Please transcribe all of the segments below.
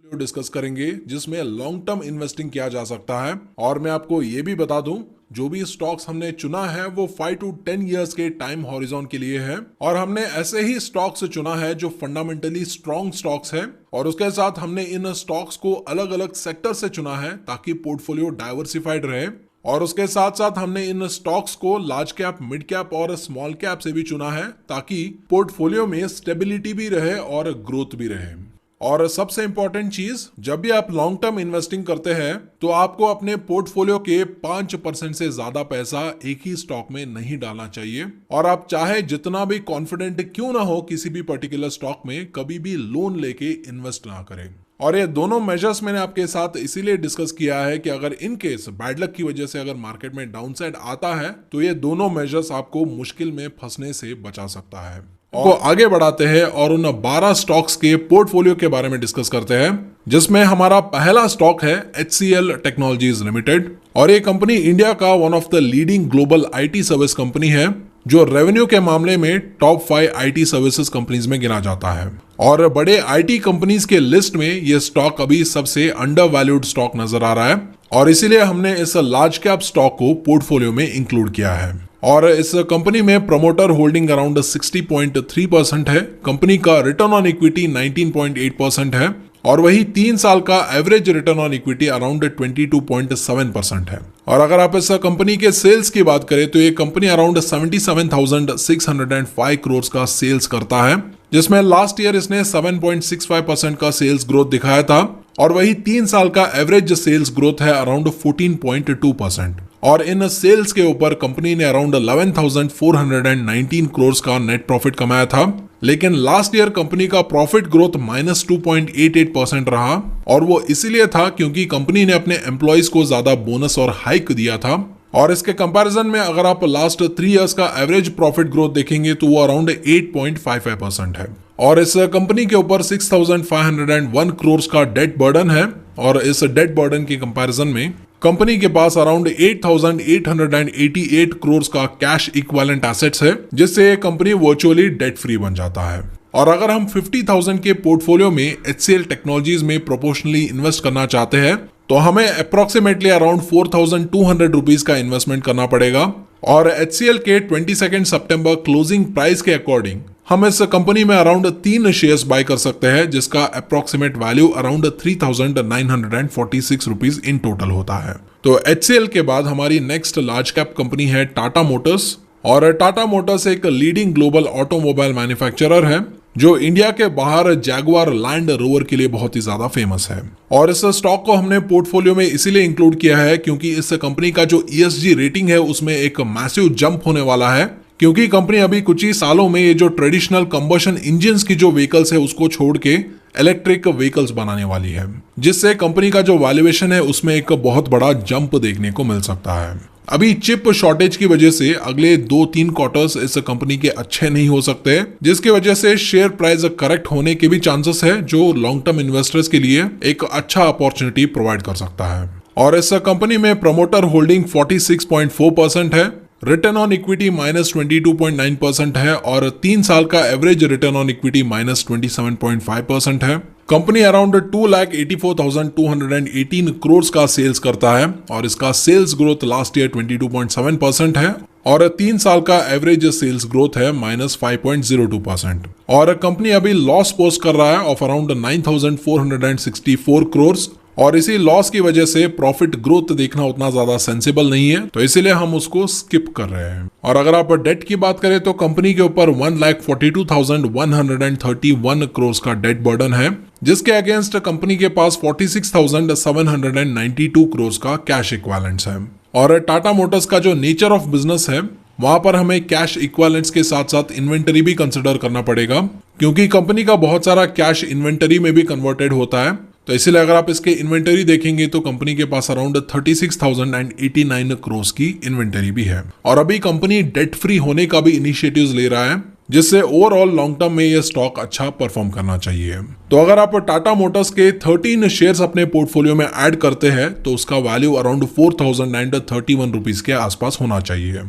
Discuss करेंगे जिसमें long term investing किया जा सकता है। और मैं आपको ये भी बता दूं, जो भी स्टॉक्स हमने चुना है वो 5 to 10 इयर्स के टाइम हॉरिजॉन के लिए है और हमने ऐसे ही स्टॉक्स चुना है जो फंडामेंटली स्ट्रॉन्ग स्टॉक्स है। और उसके साथ हमने इन स्टॉक्स को अलग अलग सेक्टर से चुना है ताकि पोर्टफोलियो डाइवर्सिफाइड रहे। और उसके साथ साथ हमने इन स्टॉक्स को लार्ज कैप, मिड कैप और स्मॉल कैप से भी चुना है ताकि पोर्टफोलियो में स्टेबिलिटी भी रहे और ग्रोथ भी रहे। और सबसे इंपॉर्टेंट चीज, जब भी आप लॉन्ग टर्म इन्वेस्टिंग करते हैं तो आपको अपने पोर्टफोलियो के 5% से ज्यादा पैसा एक ही स्टॉक में नहीं डालना चाहिए। और आप चाहे जितना भी कॉन्फिडेंट क्यों ना हो किसी भी पर्टिकुलर स्टॉक में, कभी भी लोन लेके इन्वेस्ट ना करें। और ये दोनों मेजर्स मैंने आपके साथ इसीलिए डिस्कस किया है कि अगर इन केस बैड लक की वजह से अगर मार्केट में डाउनसाइड आता है तो ये दोनों मेजर्स आपको मुश्किल में फंसने से बचा सकता है। और आगे बढ़ाते हैं और उन 12 स्टॉक्स के पोर्टफोलियो के बारे में डिस्कस करते हैं, जिसमें हमारा पहला स्टॉक है HCL टेक्नोलॉजीज लिमिटेड। और ये कंपनी इंडिया का one of the leading global IT service company है जो रेवेन्यू के मामले में टॉप 5 IT सर्विसेज कंपनीज में गिना जाता है। और बड़े IT कंपनीज के लिस्ट में ये स्टॉक अभी सबसे अंडर वैल्यूड स्टॉक नजर आ रहा है और इसीलिए हमने इस लार्ज कैप स्टॉक को पोर्टफोलियो में इंक्लूड किया है। और इस कंपनी में प्रमोटर होल्डिंग अराउंड 60.3% है। कंपनी का रिटर्न ऑन इक्विटी 19.8% है और वही 3 साल का average return on equity around 22.7% है। और अगर आप इस कंपनी के सेल्स की बात करें तो ये कंपनी अराउंड 77,605 करोड़ का सेल्स करता है, जिसमें लास्ट ईयर इसने 7.65% का सेल्स ग्रोथ दिखाया था और वही 3 साल का एवरेज सेल्स ग्रोथ है अराउंड 14.2%। और इन सेल्स के ऊपर कंपनी ने अराउंड 11,419 करोड़ का नेट प्रॉफिट कमाया था। लेकिन लास्ट ईयर कंपनी का प्रॉफिट ग्रोथ -2.88% रहा और वो इसीलिए था क्योंकि कंपनी ने अपने एम्प्लॉइज को ज्यादा बोनस और हाइक दिया था। और इसके कंपैरिजन में अगर आप लास्ट 3 इयर्स का एवरेज प्रॉफिट ग्रोथ देखेंगे तो वो अराउंड 8.55% है। और इस कंपनी के ऊपर 6,501 करोड़ का डेट बर्डन है और इस डेट बर्डन के कंपैरिजन में कंपनी के पास अराउंड 8,888 करोड़ का कैश इक्विवेलेंट एसेट्स है, जिससे कंपनी वर्चुअली डेट फ्री बन जाता है। और अगर हम 50,000 के पोर्टफोलियो में HCL टेक्नोलॉजीज में प्रोपोर्शनली इन्वेस्ट करना चाहते हैं तो हमें अप्रोक्सीमेटली अराउंड 4,200 रुपीज का इन्वेस्टमेंट करना पड़ेगा। और HCL के 22 सितंबर क्लोजिंग प्राइस के अकॉर्डिंग हम इस कंपनी में अराउंड 3 शेयर्स बाय कर सकते हैं, जिसका approximate value around 3,946 rupees in total होता है। तो HCL के बाद हमारी नेक्स्ट लार्ज कैप कंपनी है टाटा मोटर्स। और टाटा मोटर्स एक लीडिंग ग्लोबल ऑटोमोबाइल मैन्युफैक्चरर है जो इंडिया के बाहर जैगुआर लैंड रोवर के लिए बहुत ही ज्यादा फेमस है। और इस स्टॉक को हमने पोर्टफोलियो में इसीलिए इंक्लूड किया है क्योंकि इस कंपनी का जो ESG रेटिंग है उसमें एक मैसिव जंप होने वाला है, क्योंकि कंपनी अभी कुछ ही सालों में ये जो ट्रेडिशनल कंबशन इंजन्स की जो व्हीकल्स है उसको छोड़ के इलेक्ट्रिक व्हीकल्स बनाने वाली है, जिससे कंपनी का जो वैल्यूएशन है उसमें एक बहुत बड़ा जंप देखने को मिल सकता है। अभी चिप शॉर्टेज की वजह से अगले 2-3 क्वार्टर्स इस कंपनी के अच्छे नहीं हो सकते, जिसकी वजह से शेयर प्राइस करेक्ट होने के भी चांसेस है, जो लॉन्ग टर्म इन्वेस्टर्स के लिए एक अच्छा अपॉर्चुनिटी प्रोवाइड कर सकता है। और इस कंपनी में प्रमोटर होल्डिंग 46.4% है, रिटर्न ऑन इक्विटी -22.9% है और 3 साल का एवरेज रिटर्न ऑन इक्विटी -27.5% है। कंपनी अराउंड 2,84,218 करोड़ का सेल्स करता है और इसका सेल्स ग्रोथ लास्ट ईयर 22.7% है और 3 साल का एवरेज सेल्स ग्रोथ है -5.02%। और कंपनी अभी लॉस पोस्ट कर रहा है ऑफ अराउंड 9,464 करोड़ और इसी लॉस की वजह से प्रॉफिट ग्रोथ देखना उतना ज्यादा सेंसिबल नहीं है, तो इसीलिए हम उसको स्किप कर रहे हैं। और अगर आप डेट की बात करें तो कंपनी के ऊपर 1,42,131 करोड़ का डेट बर्डन है, जिसके अगेंस्ट कंपनी के पास 46,792 करोड़ का कैश इक्विवेलेंट्स है। और टाटा मोटर्स का जो नेचर ऑफ बिजनेस है वहां पर हमें कैश इक्विवेलेंट्स के साथ साथ इन्वेंटरी भी कंसिडर करना पड़ेगा, क्योंकि कंपनी का बहुत सारा कैश इन्वेंटरी में भी कन्वर्टेड होता है। तो इसलिए अगर आप इसके इन्वेंटरी देखेंगे तो कंपनी के पास अराउंड 36,089 करोड़ की इन्वेंटरी भी है। और अभी कंपनी डेट फ्री होने का भी इनिशिएटिव्स ले रहा है, जिससे ओवरऑल लॉन्ग टर्म में ये स्टॉक अच्छा परफॉर्म करना चाहिए। तो अगर आप टाटा मोटर्स के 13 शेयर्स अपने पोर्टफोलियो में ऐड करते हैं तो उसका वैल्यू अराउंड 4,931 रुपीज के आसपास होना चाहिए।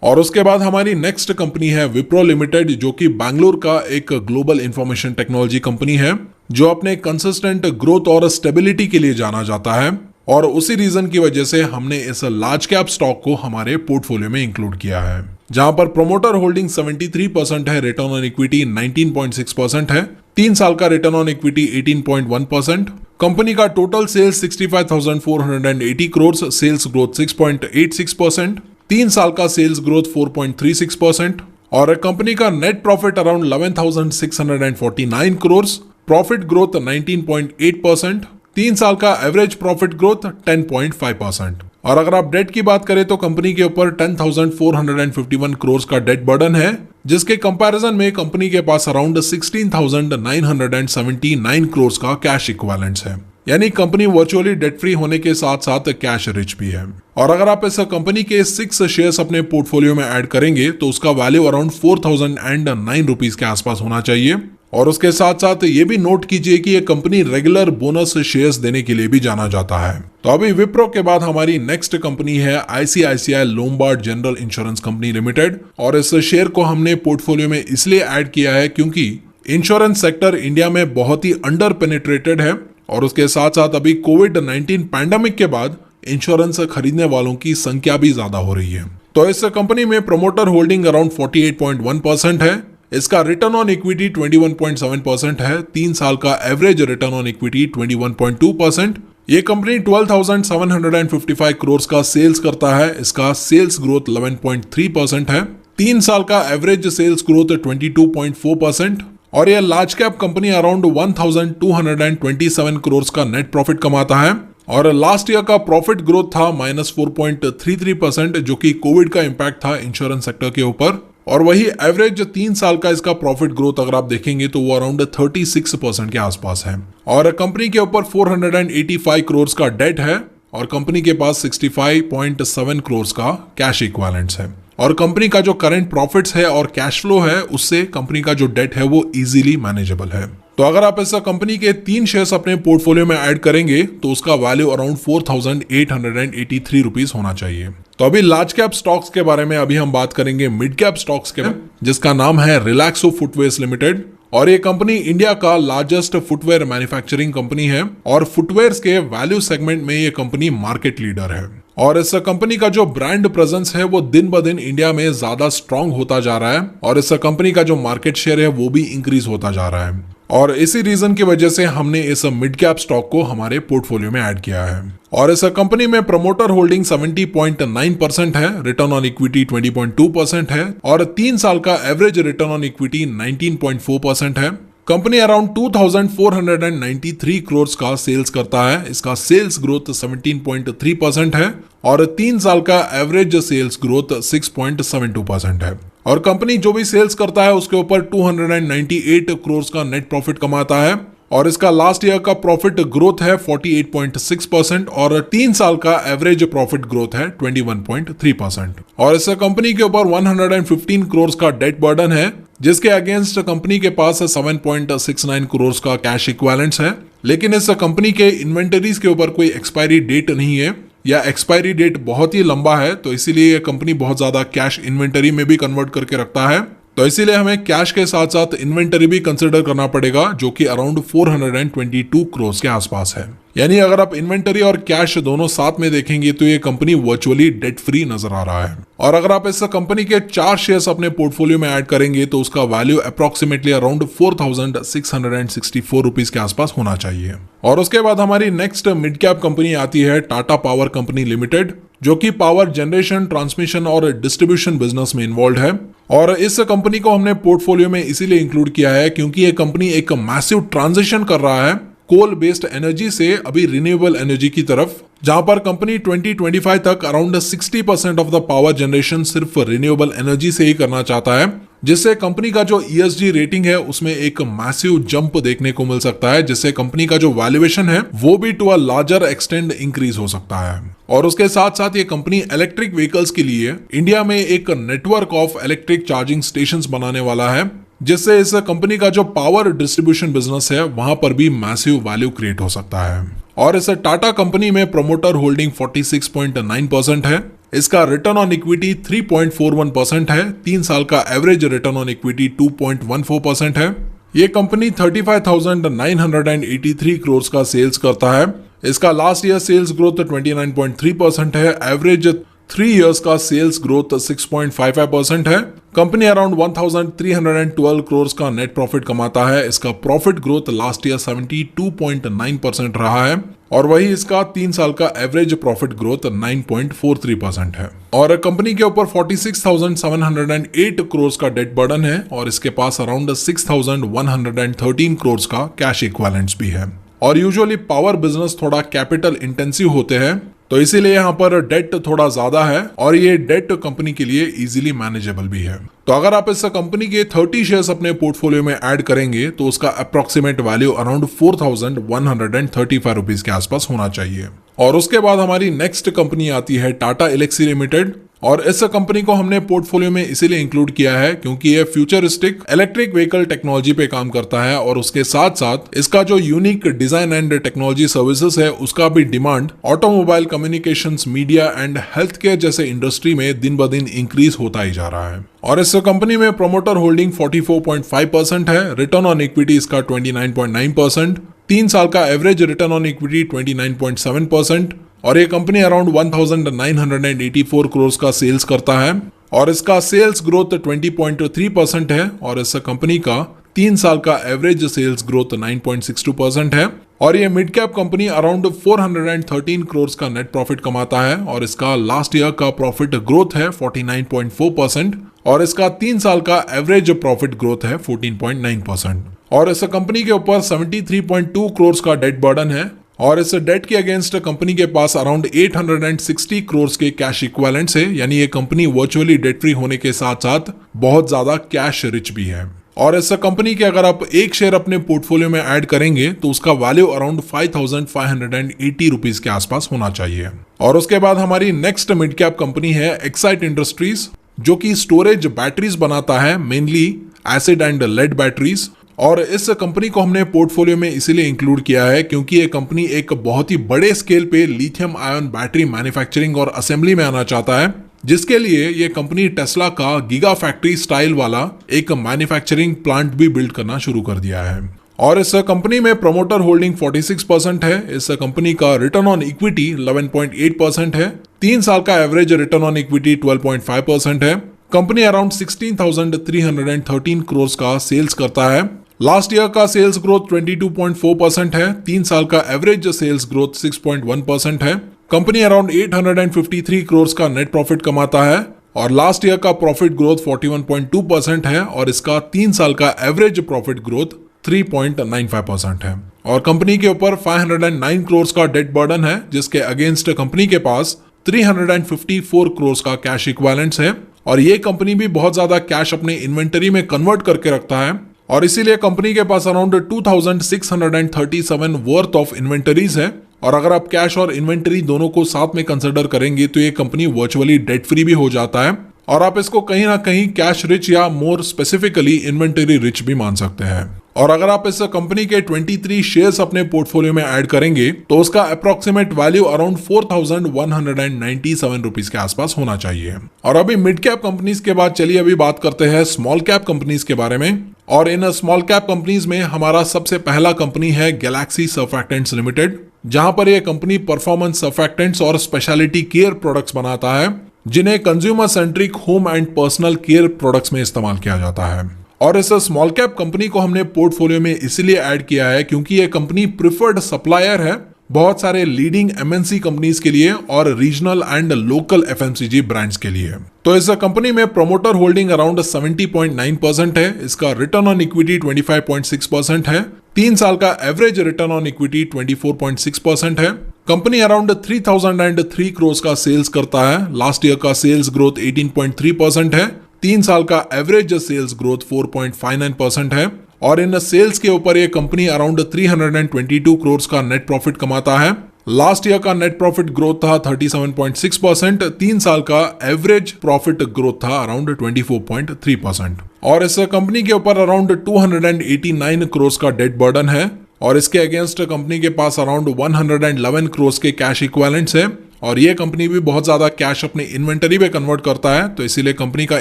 और उसके बाद हमारी नेक्स्ट कंपनी है विप्रो लिमिटेड, जो कि बैंगलोर का एक ग्लोबल इंफॉर्मेशन टेक्नोलॉजी कंपनी है। जो अपने कंसिस्टेंट ग्रोथ और स्टेबिलिटी के लिए जाना जाता है, और उसी रीजन की वजह से हमने इस लार्ज कैप स्टॉक को हमारे पोर्टफोलियो में इंक्लूड किया है, जहां पर प्रोमोटर होल्डिंग 73% है, रिटर्न ऑन इक्विटी 19.6% है, 3 साल का रिटर्न ऑन इक्विटी 18.1%, कंपनी का total sales 65,480 crore, sales growth 6.86%, 3 साल का सेल्स ग्रोथ 4.36%, और कंपनी का net profit around 11,649 crore, profit growth 19.8%, 3 साल का एवरेज प्रॉफिट ग्रोथ 10.5%। और अगर आप डेट की बात करें तो कंपनी के ऊपर 10,451 करोड़ का डेट बर्डन है, जिसके कंपैरिजन में कंपनी के पास अराउंड 16,979 करोड़ का कैश इक्विवेलेंट्स है, यानी कंपनी वर्चुअली डेट फ्री होने के साथ साथ कैश रिच भी है। और अगर आप इस कंपनी के 6 शेयर्स अपने पोर्टफोलियो में ऐड करेंगे तो उसका वैल्यू अराउंड 4,009 रुपीज के आसपास होना चाहिए। और उसके साथ साथ ये भी नोट कीजिए कि ये कंपनी रेगुलर बोनस शेयर्स देने के लिए भी जाना जाता है। तो अभी विप्रो के बाद हमारी नेक्स्ट कंपनी है ICICI Lombard general insurance company limited, और इस शेयर को हमने पोर्टफोलियो में इसलिए ऐड किया है क्योंकि इंश्योरेंस सेक्टर इंडिया में बहुत ही अंडर पेनिट्रेटेड है, और उसके साथ साथ अभी कोविड-19 पैंडेमिक के बाद इंश्योरेंस खरीदने वालों की संख्या भी ज्यादा हो रही है। तो इस कंपनी में प्रमोटर होल्डिंग अराउंड 48.1% है, इसका रिटर्न ऑन इक्विटी 21.7% है, 3 साल का एवरेज रिटर्न ऑन इक्विटी 21.2%। ये कंपनी 12,755 करोड़ का सेल्स करता है, इसका सेल्स ग्रोथ 11.3% है, 3 साल का एवरेज सेल्स ग्रोथ 22.4%। और यह large cap company around 1,227 crore का नेट प्रॉफिट कमाता है, और लास्ट ईयर का प्रॉफिट ग्रोथ था -4.33%, जो कि कोविड का इम्पैक्ट था इंश्योरेंस सेक्टर के ऊपर। और वही एवरेज 3 साल का इसका प्रॉफिट ग्रोथ अगर आप देखेंगे तो वो अराउंड 36% के आसपास है। और कंपनी के ऊपर 485 करोड़ का डेट है, और कंपनी के पास 65.7 करोड़ का कैश इक्विवेलेंट्स है। और कंपनी का जो करंट प्रॉफिट्स है और कैश फ्लो है, उससे कंपनी का जो डेट है वो इजीली मैनेजेबल है। तो अगर आप इस कंपनी के 3 शेयर्स अपने पोर्टफोलियो में ऐड करेंगे तो उसका वैल्यू अराउंड 4,883 रुपीज होना चाहिए। तो अभी लार्ज कैप स्टॉक्स के बारे में अभी हम बात करेंगे मिड कैप स्टॉक्स के, जिसका नाम है रिलैक्सो फुटवेयर्स लिमिटेड, और ये कंपनी इंडिया का लार्जेस्ट फुटवेयर मैन्युफैक्चरिंग कंपनी है, और फुटवेयर्स के वैल्यू सेगमेंट में ये कंपनी मार्केट लीडर है। और इस कंपनी का जो ब्रांड प्रेजेंस है वो दिन ब दिन इंडिया में ज्यादा स्ट्रांग होता जा रहा है, और इस कंपनी का जो मार्केट शेयर है वो भी इंक्रीज होता जा रहा है। और इसी रीजन की वजह से हमने इस मिड कैप स्टॉक को हमारे पोर्टफोलियो में ऐड किया है। और इस कंपनी में प्रमोटर होल्डिंग 70.9% है, रिटर्न ऑन इक्विटी 20.2% है, और 3 साल का एवरेज रिटर्न ऑन इक्विटी 19.4% है। कंपनी अराउंड 2,493 करोड़ का सेल्स करता है, इसका सेल्स ग्रोथ 17.3% है, और 3 साल का एवरेज सेल्स ग्रोथ 6.72% है। और कंपनी जो भी सेल्स करता है उसके ऊपर 298 करोड़ का नेट प्रॉफिट कमाता है, और इसका लास्ट ईयर का प्रॉफिट ग्रोथ है 48.6%, और 3 साल का एवरेज प्रॉफिट ग्रोथ है 21.3%। और इस कंपनी के ऊपर 115 करोड़ का डेट बर्डन है, जिसके अगेंस्ट कंपनी के पास 7.69 करोड़ का कैश इक्विवेलेंट्स है। लेकिन इस कंपनी के इन्वेंटरीज के ऊपर कोई एक्सपायरी डेट नहीं है, या एक्सपायरी डेट बहुत ही लंबा है, तो इसीलिए यह कंपनी बहुत ज्यादा कैश इन्वेंटरी में भी कन्वर्ट करके रखता है। तो इसीलिए हमें कैश के साथ साथ इन्वेंटरी भी कंसिडर करना पड़ेगा, जो कि अराउंड 422 करोड़ के आसपास है। यानी अगर आप इन्वेंटरी और कैश दोनों साथ में देखेंगे तो ये कंपनी वर्चुअली डेट फ्री नजर आ रहा है। और अगर आप इस कंपनी के 4 शेयर्स अपने पोर्टफोलियो में ऐड करेंगे तो उसका वैल्यू अप्रोक्सीमेटली अराउंड 4,664 रुपीज के आसपास होना चाहिए। और उसके बाद हमारी नेक्स्ट मिड कैप कंपनी आती है टाटा पावर कंपनी लिमिटेड, जो कि पावर जनरेशन, ट्रांसमिशन और डिस्ट्रीब्यूशन बिजनेस में इन्वॉल्व है। और इस कंपनी को हमने पोर्टफोलियो में इसीलिए इंक्लूड किया है क्योंकि ये कंपनी एक मैसिव ट्रांजिशन कर रहा है कोल बेस्ड एनर्जी से अभी रिन्यूएबल एनर्जी की तरफ, जहां पर कंपनी 2025 तक around 60% of the power generation सिर्फ रिन्यूएबल एनर्जी से ही करना चाहता है, जिससे कंपनी का जो ESG रेटिंग है उसमें एक मैसिव जंप देखने को मिल सकता है, जिससे कंपनी का जो वैल्यूएशन है वो भी to a larger extend increase हो सकता है। और उसके साथ साथ ये कंपनी इलेक्ट्रिक व्हीकल्स के लिए इंडिया में एक network of electric charging stations बनाने वाला है, जिससे इस कंपनी का जो पावर डिस्ट्रीब्यूशन बिजनेस है वहां पर भी मैसिव वैल्यू क्रिएट हो सकता है। और इस टाटा कंपनी में प्रमोटर होल्डिंग 46.9% है, इसका रिटर्न ऑन इक्विटी 3.41% है, 3 साल का एवरेज रिटर्न ऑन इक्विटी 2.14% है। ये कंपनी 35,983 करोड़ का सेल्स करता है। इसका लास्ट ईयर सेल्स ग्रोथ 29.3% है। एवरेज 3 इयर्स का सेल्स ग्रोथ 6.55% है। कंपनी अराउंड 1,312 करोड़ का नेट प्रॉफिट कमाता है। इसका प्रॉफिट ग्रोथ लास्ट ईयर 72.9% रहा है और वही इसका 3 साल का एवरेज प्रॉफिट ग्रोथ 9.43% है। और कंपनी के ऊपर 46,708 करोड़ का डेट बर्डन है और इसके पास अराउंड 6,113 करोड़ का कैश इक्विवेलेंट्स भी है। और यूजुअली पावर बिजनेस थोड़ा कैपिटल इंटेंसिव होते हैं, तो इसीलिए यहाँ पर डेट थोड़ा ज्यादा है और ये डेट कंपनी के लिए इजीली मैनेजेबल भी है। तो अगर आप इस कंपनी के 30 शेयर्स अपने पोर्टफोलियो में ऐड करेंगे तो उसका अप्रोक्सीमेट वैल्यू अराउंड 4,135 रुपीज के आसपास होना चाहिए। और उसके बाद हमारी नेक्स्ट कंपनी आती है टाटा एल्क्सी लिमिटेड। और इस कंपनी को हमने पोर्टफोलियो में इसीलिए इंक्लूड किया है क्योंकि ये फ्यूचरिस्टिक इलेक्ट्रिक व्हीकल टेक्नोलॉजी पे काम करता है और उसके साथ साथ इसका जो unique design and technology services है उसका भी demand automobile, communications, media and health care जैसे इंडस्ट्री में दिन ब दिन इंक्रीज होता ही जा रहा है। और इस कंपनी में प्रोमोटर होल्डिंग 44.5% है। रिटर्न ऑन इक्विटी इसका 29.9%, 3 साल का एवरेज रिटर्न ऑन इक्विटी 29.7% और ये कंपनी अराउंड 1,984 करोड़ का सेल्स करता है और इसका सेल्स ग्रोथ 20.3% है और इस कंपनी का 3 साल का एवरेज सेल्स ग्रोथ 9.62% है। और ये mid cap company around 413 crore का नेट प्रॉफिट कमाता है और इसका लास्ट ईयर का प्रॉफिट ग्रोथ है 49.4% और इसका 3 साल का एवरेज प्रॉफिट ग्रोथ है 14.9%। और इस कंपनी के ऊपर 73.2 करोड़ का डेट बर्डन है और इस डेट के अगेंस्ट कंपनी के पास अराउंड 860 करोड़ के कैश इक्विवेलेंट्स है, यानी ये कंपनी वर्चुअली डेट फ्री होने के साथ साथ बहुत ज्यादा कैश रिच भी है। और इस कंपनी के अगर आप एक शेयर अपने पोर्टफोलियो में ऐड करेंगे तो उसका वैल्यू अराउंड 5,580 रुपीज के आसपास होना चाहिए। और उसके बाद हमारी नेक्स्ट मिड कैप कंपनी है एक्साइट इंडस्ट्रीज, जो कि स्टोरेज बैटरीज बनाता है, mainly acid and lead batteries. और इस कंपनी को हमने पोर्टफोलियो में इसीलिए इंक्लूड किया है क्योंकि ये कंपनी एक बहुत ही बड़े स्केल पे लिथियम आयन बैटरी मैन्युफैक्चरिंग और असेंबली में आना चाहता है, जिसके लिए ये कंपनी टेस्ला का गीगा फैक्ट्री स्टाइल वाला एक मैन्युफैक्चरिंग प्लांट भी बिल्ड करना शुरू कर दिया है। और इस कंपनी में प्रमोटर होल्डिंग 46% है। इस कंपनी का रिटर्न ऑन इक्विटी 11.8% है। 3 साल का एवरेज रिटर्न ऑन इक्विटी 12.5% है। कंपनी अराउंड 16,313 करोड़ का सेल्स करता है। लास्ट ईयर का सेल्स ग्रोथ 22.4% है। 3 साल का एवरेज सेल्स ग्रोथ 6.1% है। कंपनी अराउंड 853 करोड़ का नेट प्रॉफिट कमाता है और लास्ट ईयर का प्रॉफिट ग्रोथ 41.2% है और इसका 3 साल का एवरेज प्रॉफिट ग्रोथ 3.95% है। और कंपनी के ऊपर 509 करोड़ का डेट बर्डन है, जिसके अगेंस्ट कंपनी के पास 354 करोड़ का कैश इक्विवेलेंट्स है। और ये कंपनी भी बहुत ज्यादा कैश अपने इन्वेंटरी में कन्वर्ट करके रखता है और इसीलिए कंपनी के पास अराउंड 2,637 वर्थ ऑफ इन्वेंटरीज है। और अगर आप कैश और इन्वेंटरी दोनों को साथ में कंसिडर करेंगे तो ये कंपनी वर्चुअली डेट फ्री भी हो जाता है और आप इसको कहीं ना कहीं कैश रिच या मोर स्पेसिफिकली इन्वेंटरी रिच भी मान सकते हैं। और अगर आप इस कंपनी के 23 शेयर्स अपने पोर्टफोलियो में ऐड करेंगे तो उसका अप्रोक्सीमेट वैल्यू अराउंड 4,197 रुपीज के आसपास होना चाहिए। और अभी मिड कैप कंपनीज के बाद चलिए अभी बात करते हैं स्मॉल कैप कंपनीज के बारे में। और इन स्मॉल कैप कंपनीज में हमारा सबसे पहला कंपनी है गैलेक्सी सर्फैक्टेंट्स लिमिटेड, जहां पर यह कंपनी परफॉर्मेंस सर्फैक्टेंट्स और स्पेशलिटी केयर प्रोडक्ट्स बनाता है, जिन्हें consumer centric home and personal care products में इस्तेमाल किया जाता है। और इस स्मॉल कैप कंपनी को हमने पोर्टफोलियो में इसलिए ऐड किया है क्योंकि यह कंपनी प्रिफर्ड सप्लायर है बहुत सारे लीडिंग एमएनसी कंपनीज के लिए और regional and local FMCG brands के लिए। तो इस कंपनी में प्रोमोटर होल्डिंग अराउंड 70.9% है। इसका रिटर्न ऑन इक्विटी 25.6% है। 3 साल का एवरेज रिटर्न ऑन इक्विटी 24.6% है। कंपनी अराउंड 3,003 करोड़ का सेल्स करता है। लास्ट ईयर का सेल्स ग्रोथ 18.3% है। 3 साल का एवरेज सेल्स ग्रोथ 4.59% है। और इन सेल्स के ऊपर ये कंपनी अराउंड 322 करोड़ का नेट प्रॉफिट कमाता है। लास्ट ईयर का नेट प्रॉफिट ग्रोथ था 37.6%। 3 साल का एवरेज प्रॉफिट ग्रोथ था अराउंड 24.3%। और इस कंपनी के ऊपर अराउंड 289 करोड़ का डेट बर्डन है और इसके अगेंस्ट कंपनी के पास अराउंड 111 करोड़ के कैश इक्विवेलेंट्स है और ये कंपनी भी बहुत ज्यादा कैश अपने इन्वेंटरी पे कन्वर्ट करता है, तो इसीलिए कंपनी का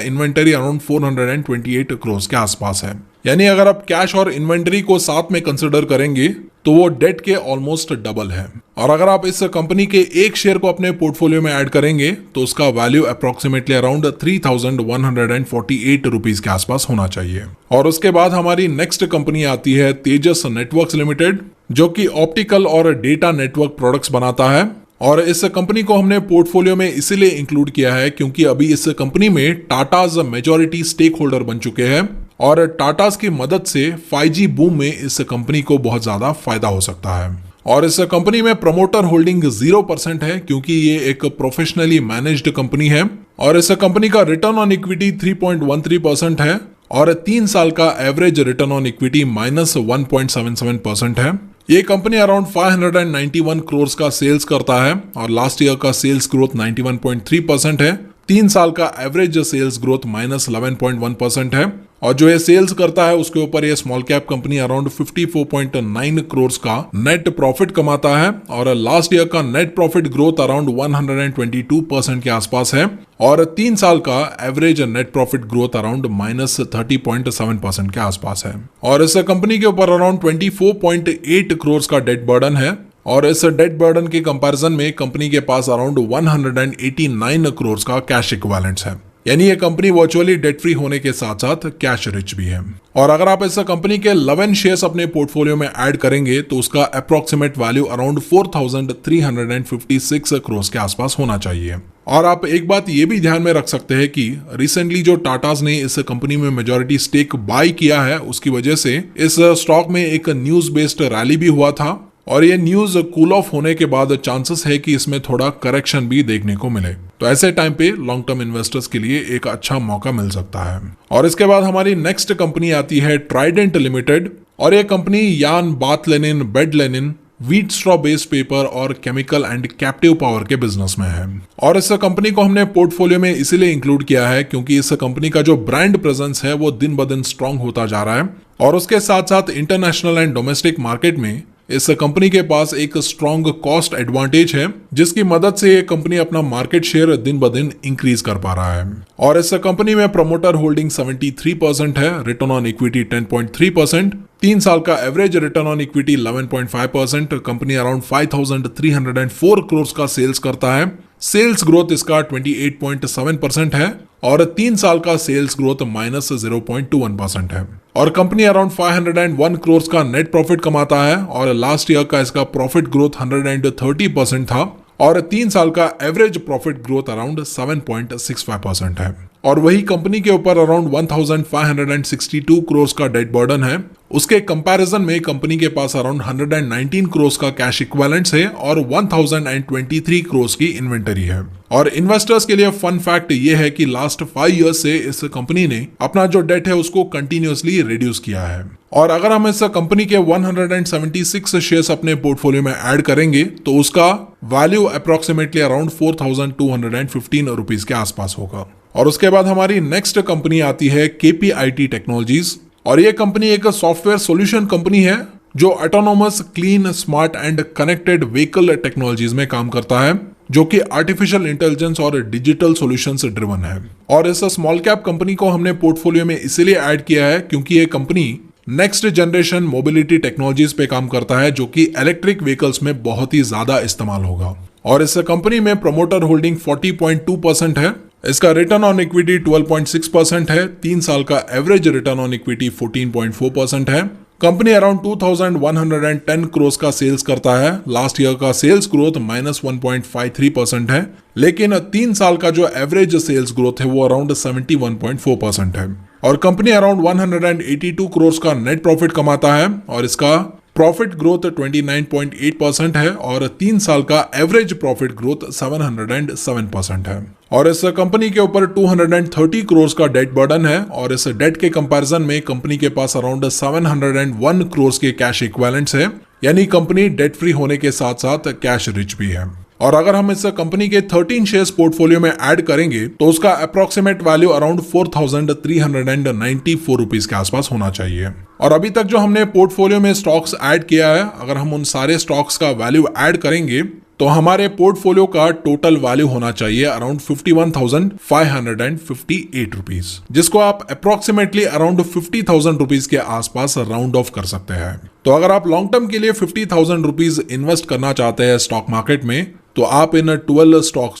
इन्वेंटरी अराउंड 428 करोड़ के आसपास है। यानी अगर आप कैश और इन्वेंटरी को साथ में कंसिडर करेंगे तो वो डेट के ऑलमोस्ट डबल है। और अगर आप इस कंपनी के एक शेयर को अपने पोर्टफोलियो में ऐड करेंगे तो उसका वैल्यू अप्रोक्सीमेटली अराउंड 3148 रुपीज के आसपास होना चाहिए। और उसके बाद हमारी नेक्स्ट कंपनी आती है तेजस नेटवर्क्स लिमिटेड, जो कि ऑप्टिकल और डेटा नेटवर्क प्रोडक्ट्स बनाता है। और इस कंपनी को हमने पोर्टफोलियो में इसीलिए इंक्लूड किया है क्योंकि अभी इस कंपनी में टाटाज मेजॉरिटी स्टेक होल्डर बन चुके हैं और टाटाज की मदद से 5G बूम में इस कंपनी को बहुत ज्यादा फायदा हो सकता है। और इस कंपनी में प्रमोटर होल्डिंग 0% है क्योंकि ये एक प्रोफेशनली मैनेज्ड कंपनी है। और इस कंपनी का रिटर्न ऑन इक्विटी 3.13% है और 3 साल का एवरेज रिटर्न ऑन इक्विटी -1.77% है। ये कंपनी अराउंड 591 करोड़ का सेल्स करता है और लास्ट ईयर का सेल्स ग्रोथ 91.3% है। 3 साल का एवरेज सेल्स ग्रोथ -11.1% है। और जो ये सेल्स करता है उसके ऊपर ये small cap company around 54.9 crore का नेट प्रॉफिट कमाता है और लास्ट ईयर का नेट प्रॉफिट ग्रोथ अराउंड 122% के आसपास है और 3 साल का average net profit growth around -30.7% के आसपास है। और इस कंपनी के ऊपर अराउंड 24.8 करोड़ का डेट बर्डन है और इस डेट बर्डन के कंपैरिजन में कंपनी के पास अराउंड 189 करोड़ का कैश इक्विवेलेंट्स है। यानी ये कंपनी वर्चुअली डेट फ्री होने के साथ साथ कैश रिच भी है। और अगर आप इस कंपनी के 11 शेयर्स अपने पोर्टफोलियो में ऐड करेंगे तो उसका अप्रोक्सीमेट वैल्यू अराउंड 4356 करोड़ के आसपास होना चाहिए। और आप एक बात ये भी ध्यान में रख सकते हैं कि रिसेंटली जो टाटाज ने इस कंपनी में मेजॉरिटी स्टेक बाय किया है उसकी वजह से इस स्टॉक में एक न्यूज बेस्ड रैली भी हुआ था और ये न्यूज कूल ऑफ होने के बाद चांसेस है कि इसमें थोड़ा करेक्शन भी देखने को मिले। तो ऐसे टाइम पे लॉन्ग टर्म इन्वेस्टर्स के लिए एक अच्छा मौका मिल सकता है। और इसके बाद हमारी नेक्स्ट कंपनी आती है ट्राइडेंट लिमिटेड और ये company yarn, bath Lenin, bed Lenin, wheat straw based paper और केमिकल एंड कैप्टिव पावर के बिजनेस में है। और इस कंपनी को हमने पोर्टफोलियो में इसीलिए इंक्लूड किया है क्योंकि इस कंपनी का जो ब्रांड प्रेजेंस है वो दिन ब दिन स्ट्रांग होता जा रहा है और उसके साथ साथ इंटरनेशनल एंड डोमेस्टिक मार्केट में इस कंपनी के पास एक स्ट्रॉन्ग कॉस्ट एडवांटेज है जिसकी मदद से ये कंपनी अपना मार्केट शेयर दिन ब दिन इंक्रीज कर पा रहा है। और इस कंपनी में प्रमोटर होल्डिंग 73% है, रिटर्न ऑन इक्विटी 10.3%, 3 साल का average return on equity 11.5%। Company around 5304 crore का सेल्स करता है, सेल्स ग्रोथ इसका 28.7% है और 3 साल का सेल्स ग्रोथ -0.21% है। और कंपनी अराउंड 501 करोड़ का नेट प्रॉफिट कमाता है और लास्ट ईयर का इसका प्रॉफिट ग्रोथ 130% था और 3 साल का एवरेज प्रॉफिट ग्रोथ अराउंड 7.65% है। और वही कंपनी के ऊपर अराउंड 1562 करोड़ का डेट बर्डन है। उसके कंपैरिजन में कंपनी के पास अराउंड 119 करोड़ का कैश इक्विवेलेंट्स है और 1023 करोड़ की इन्वेंटरी है। और इन्वेस्टर्स के लिए फन फैक्ट ये है कि लास्ट 5 इयर्स से इस कंपनी ने अपना जो डेट है उसको कंटिन्यूअसली रिड्यूस किया है। और अगर हम इस कंपनी के 176 शेयर्स अपने पोर्टफोलियो में ऐड करेंगे तो उसका वैल्यू अप्रोक्सीमेटली अराउंड 4215 रुपीज के आसपास होगा। और उसके बाद हमारी नेक्स्ट कंपनी आती है KPIT टेक्नोलॉजीज और ये कंपनी एक सॉफ्टवेयर सॉल्यूशन कंपनी है जो autonomous, clean, smart and connected vehicle technologies में काम करता है जो कि आर्टिफिशियल इंटेलिजेंस और डिजिटल सॉल्यूशंस ड्रिवन है। और इस स्मॉल कैप कंपनी को हमने पोर्टफोलियो में इसीलिए ऐड किया है क्योंकि ये company next generation mobility technologies पे काम करता है जो कि इलेक्ट्रिक व्हीकल्स में बहुत ही ज्यादा इस्तेमाल होगा। और इस कंपनी में प्रमोटर होल्डिंग 40.2% है, इसका रिटर्न ऑन इक्विटी 12.6% है, 3 साल का एवरेज रिटर्न ऑन इक्विटी 14.4% है। कंपनी अराउंड 2110 करोड़ का सेल्स करता है, लास्ट ईयर का सेल्स ग्रोथ -1.53% है, लेकिन 3 साल का जो एवरेज सेल्स ग्रोथ है वो अराउंड 71.4% है। और कंपनी अराउंड 182 करोड़ का नेट प्रॉफिट कमाता है और इसका प्रॉफिट ग्रोथ 29.8% है और 3 साल का एवरेज प्रॉफिट ग्रोथ 707% है। और इस कंपनी के ऊपर 230 करोड़ का डेट बर्डन है और इस डेट के कंपैरिजन में कंपनी के पास अराउंड 701 करोड़ के कैश इक्विवेलेंट्स है, यानी कंपनी डेट फ्री होने के साथ साथ कैश रिच भी है। और अगर हम इस कंपनी के 13 शेयर्स पोर्टफोलियो में ऐड करेंगे तो उसका अप्रोक्सीमेट वैल्यू अराउंड 4394 रुपीज के आसपास होना चाहिए। और अभी तक जो हमने पोर्टफोलियो में स्टॉक्स ऐड किया है, अगर हम उन सारे स्टॉक्स का वैल्यू ऐड करेंगे तो हमारे पोर्टफोलियो का टोटल वैल्यू होना चाहिए अराउंड 51,558 रुपीज, जिसको आप अप्रोक्सीमेटली अराउंड 50,000 रुपीज के आसपास राउंड ऑफ कर सकते हैं। तो अगर आप लॉन्ग टर्म के लिए 50,000 रुपीज इन्वेस्ट करना चाहते हैं स्टॉक मार्केट में, तो आप इन 12 स्टॉक्स